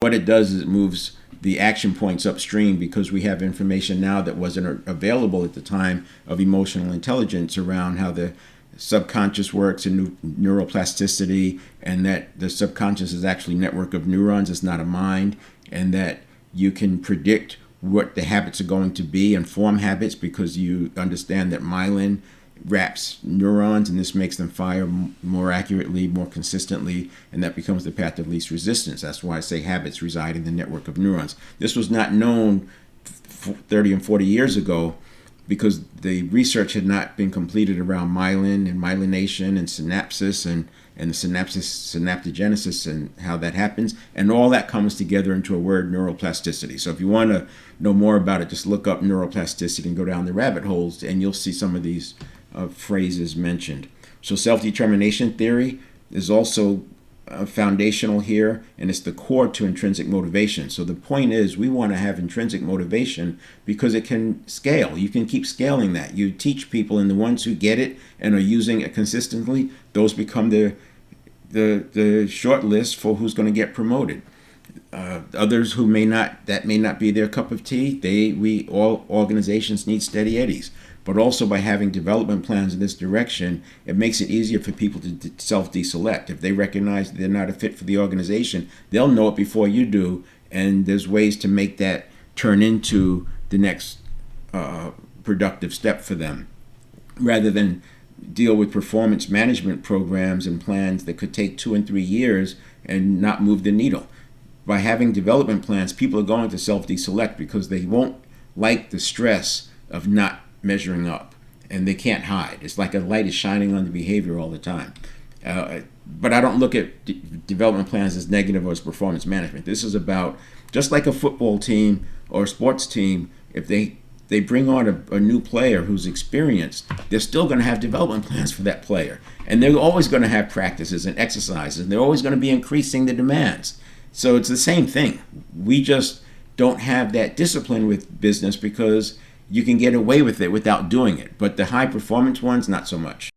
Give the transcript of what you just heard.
What it does is it moves the action points upstream because we have information now that wasn't available at the time of emotional intelligence around how the subconscious works and neuroplasticity, and that the subconscious is actually a network of neurons, it's not a mind, and that you can predict what the habits are going to be and form habits because you understand that myelin wraps neurons, and this makes them fire more accurately, more consistently, and that becomes the path of least resistance. That's why I say habits reside in the network of neurons. This was not known 30 and 40 years ago because the research had not been completed around myelin and myelination and synapsis and the synaptogenesis and how that happens. And all that comes together into a word, neuroplasticity. So if you want to know more about it, just look up neuroplasticity and go down the rabbit holes, and you'll see some of these phrases mentioned. So self-determination theory is also foundational here, and it's the core to intrinsic motivation. So the point is we want to have intrinsic motivation because it can scale. You can keep scaling that. You teach people, and the ones who get it and are using it consistently, those become the short list for who's going to get promoted. Others who may not be their cup of tea, all organizations need steady eddies. But also by having development plans in this direction, it makes it easier for people to self-deselect. If they recognize they're not a fit for the organization, they'll know it before you do, and there's ways to make that turn into the next productive step for them, rather than deal with performance management programs and plans that could take 2 and 3 years and not move the needle. By having development plans, people are going to self-deselect because they won't like the stress of not measuring up, and they can't hide. It's like a light is shining on the behavior all the time. But I don't look at development plans as negative or as performance management. This is about, just like a football team or a sports team, if they bring on a new player who's experienced, they're still going to have development plans for that player. And they're always going to have practices and exercises, and they're always going to be increasing the demands. So it's the same thing. We just don't have that discipline with business because you can get away with it without doing it. But the high performance ones, not so much.